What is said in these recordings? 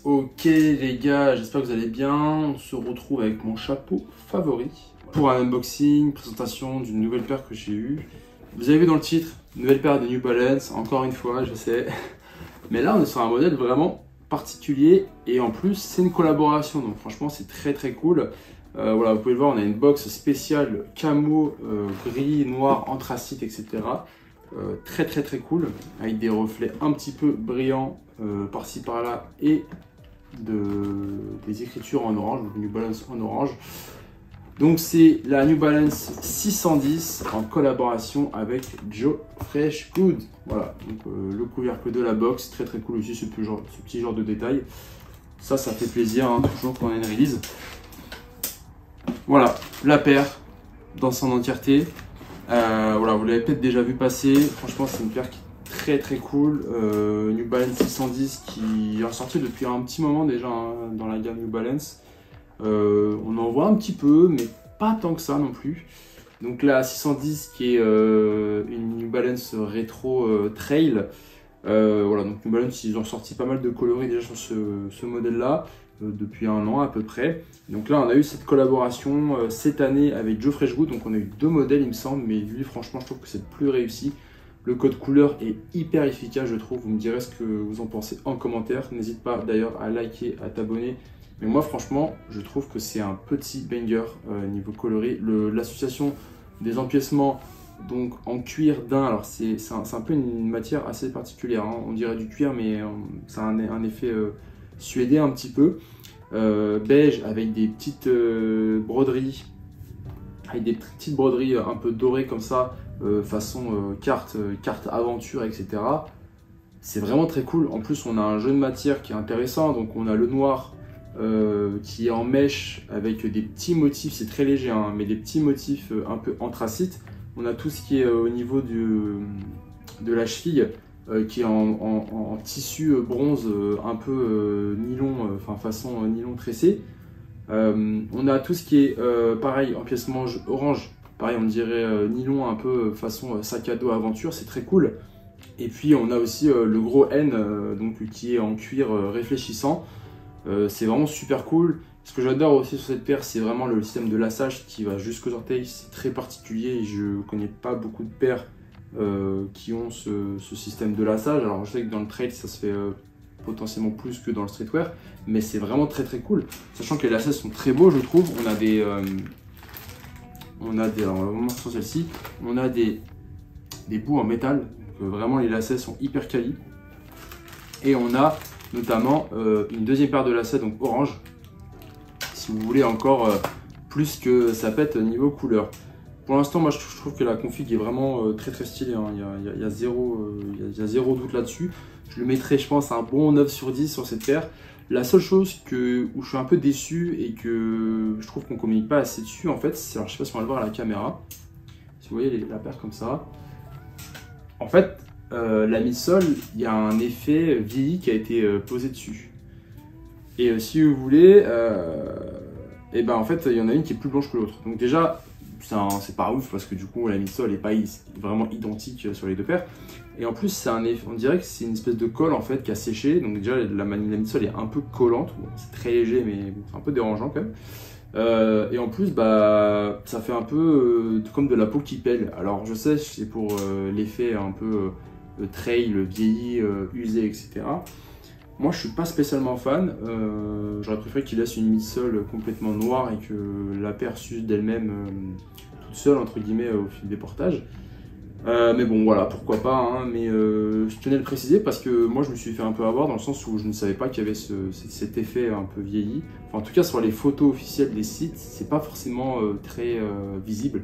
Ok les gars, j'espère que vous allez bien. On se retrouve avec mon chapeau favori pour un unboxing, présentation d'une nouvelle paire que j'ai eue. Vous avez vu dans le titre, nouvelle paire de New Balance, encore une fois, je sais. Mais là, on est sur un modèle vraiment particulier et en plus, c'est une collaboration. Donc franchement, c'est très cool. Voilà, vous pouvez le voir, on a une box spéciale camo, gris, noir, anthracite, etc. Très cool, avec des reflets un petit peu brillants par-ci par-là et des écritures en orange, donc New Balance en orange. Donc c'est la New Balance 610 en collaboration avec Joe Freshgoods. Voilà, donc le couvercle de la box, très cool aussi ce petit genre de détail. Ça fait plaisir, hein, toujours quand on a une release. Voilà, la paire dans son entièreté. Voilà, vous l'avez peut-être déjà vu passer. Franchement, c'est une paire qui est très cool. New Balance 610 qui est sorti depuis un petit moment déjà, hein, dans la gamme New Balance. On en voit un petit peu, mais pas tant que ça non plus. Donc la 610 qui est une New Balance rétro trail. Voilà, donc New Balance, ils ont sorti pas mal de coloris déjà sur ce modèle-là. Depuis un an à peu près. Donc là on a eu cette collaboration cette année avec Joe Freshgoods, donc on a eu deux modèles il me semble, mais lui franchement je trouve que c'est le plus réussi. Le code couleur est hyper efficace je trouve, vous me direz ce que vous en pensez en commentaire, n'hésite pas d'ailleurs à liker, à t'abonner, mais moi franchement je trouve que c'est un petit banger niveau coloris. L'association des empiècements donc en cuir daim, alors c'est un peu une matière assez particulière, hein. On dirait du cuir mais ça a un effet suédé un petit peu, beige avec des petites broderies, un peu dorées comme ça, façon carte aventure, etc. C'est vraiment très cool. En plus on a un jeu de matière qui est intéressant, donc on a le noir qui est en mèche avec des petits motifs, c'est très léger hein, mais des petits motifs un peu anthracite. On a tout ce qui est au niveau de la cheville, qui est en tissu bronze un peu nylon, façon nylon tressé. On a tout ce qui est pareil, empiècement orange, pareil on dirait nylon un peu façon sac à dos aventure, c'est très cool. Et puis on a aussi le gros N donc, qui est en cuir réfléchissant, c'est vraiment super cool. Ce que j'adore aussi sur cette paire, c'est vraiment le système de lassage qui va jusqu'aux orteils, c'est très particulier, je connais pas beaucoup de paires qui ont ce système de lassage. Alors je sais que dans le trail ça se fait potentiellement plus que dans le streetwear, mais c'est vraiment très cool, sachant que les lacets sont très beaux je trouve. On a des alors on va voir sur celle-ci, on a des bouts en métal, donc vraiment les lacets sont hyper quali. Et on a notamment une deuxième paire de lacets donc orange, si vous voulez encore plus que ça pète niveau couleur. Pour l'instant, moi je trouve que la config est vraiment très stylée, hein. Il y a zéro doute là-dessus. Je le mettrai, je pense, un bon 9 sur 10 sur cette paire. La seule chose où je suis un peu déçu et que je trouve qu'on ne communique pas assez dessus, en fait, alors je sais pas si on va le voir à la caméra, si vous voyez la paire comme ça. En fait, la midsole, il y a un effet vieilli qui a été posé dessus. Et si vous voulez, et ben en fait, il y en a une qui est plus blanche que l'autre. Donc déjà, c'est pas ouf parce que du coup la midsole est pas vraiment identique sur les deux paires. Et en plus on dirait que c'est une espèce de colle en fait qui a séché. Donc déjà la midsole est un peu collante, bon, c'est très léger mais c'est un peu dérangeant quand même. Et en plus bah ça fait un peu comme de la peau qui pèle. Alors je sais c'est pour l'effet un peu trail, vieilli, usé, etc. Moi je suis pas spécialement fan, j'aurais préféré qu'il laisse une midsole complètement noire et que la paire s'use d'elle-même toute seule entre guillemets au fil des portages. Mais bon voilà, pourquoi pas, hein, mais je tenais à le préciser parce que moi je me suis fait un peu avoir dans le sens où je ne savais pas qu'il y avait cet effet un peu vieilli. Enfin, en tout cas sur les photos officielles des sites, c'est pas forcément très visible.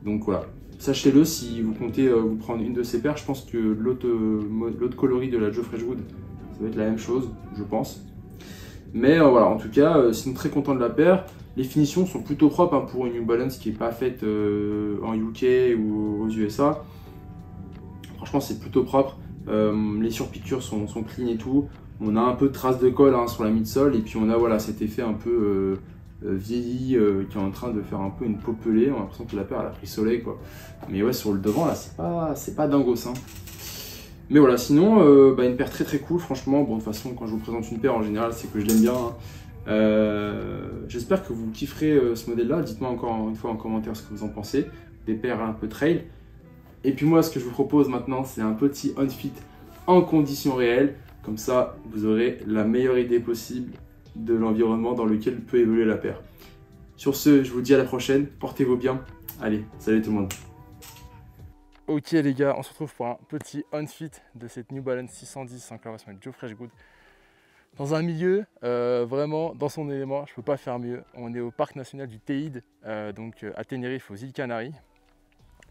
Donc voilà, sachez-le si vous comptez vous prendre une de ces paires, je pense que l'autre coloris de la Joe Freshgoods, ça va être la même chose, je pense. Mais voilà, en tout cas, sinon très content de la paire. Les finitions sont plutôt propres hein, pour une New Balance qui n'est pas faite en UK ou aux USA. Franchement, c'est plutôt propre. Les surpiqûres sont clean et tout. On a un peu de traces de colle hein, sur la midsole. Et puis on a voilà, cet effet un peu vieilli qui est en train de faire un peu une peau pelée. On a l'impression que la paire elle a pris soleil quoi. Mais ouais, sur le devant là, c'est pas dingos hein. Mais voilà, sinon, une paire très très cool, franchement. Bon, de toute façon, quand je vous présente une paire, en général, c'est que je l'aime bien, hein. J'espère que vous kifferez ce modèle-là. Dites-moi encore une fois en commentaire ce que vous en pensez. Des paires un peu trail. Et puis moi, ce que je vous propose maintenant, c'est un petit on-fit en conditions réelles. Comme ça, vous aurez la meilleure idée possible de l'environnement dans lequel peut évoluer la paire. Sur ce, je vous dis à la prochaine. Portez-vous bien. Allez, salut tout le monde. Ok les gars, on se retrouve pour un petit on-fit de cette New Balance 610 en collaboration avec Joe Freshgood. Dans un milieu vraiment dans son élément, je ne peux pas faire mieux. On est au parc national du Teide, donc à Tenerife, aux îles Canaries.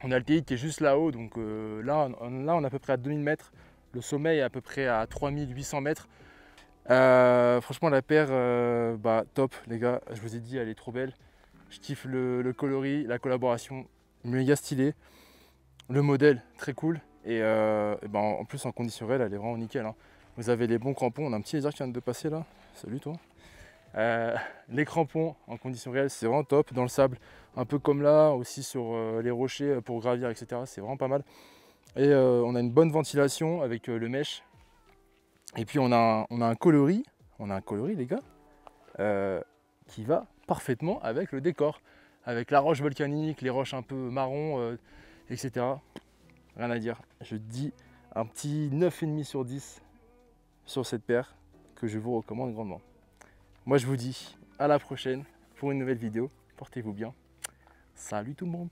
On a le Teide qui est juste là-haut, donc là on est à peu près à 2000 mètres. Le sommet est à peu près à 3800 mètres. Franchement la paire, top les gars, je vous ai dit elle est trop belle. Je kiffe le coloris, la collaboration, méga stylé. Le modèle, très cool. Et en plus en condition réelle, elle est vraiment nickel, hein. Vous avez les bons crampons. On a un petit lézard qui vient de passer là. Salut toi. Les crampons en condition réelle, c'est vraiment top. Dans le sable, un peu comme là, aussi sur les rochers pour gravir, etc. C'est vraiment pas mal. Et on a une bonne ventilation avec le mesh. Et puis on a un coloris. On a un coloris les gars, qui va parfaitement avec le décor. Avec la roche volcanique, les roches un peu marron, etc. Rien à dire. Je dis un petit 9,5 sur 10 sur cette paire que je vous recommande grandement. Moi je vous dis à la prochaine pour une nouvelle vidéo. Portez-vous bien. Salut tout le monde.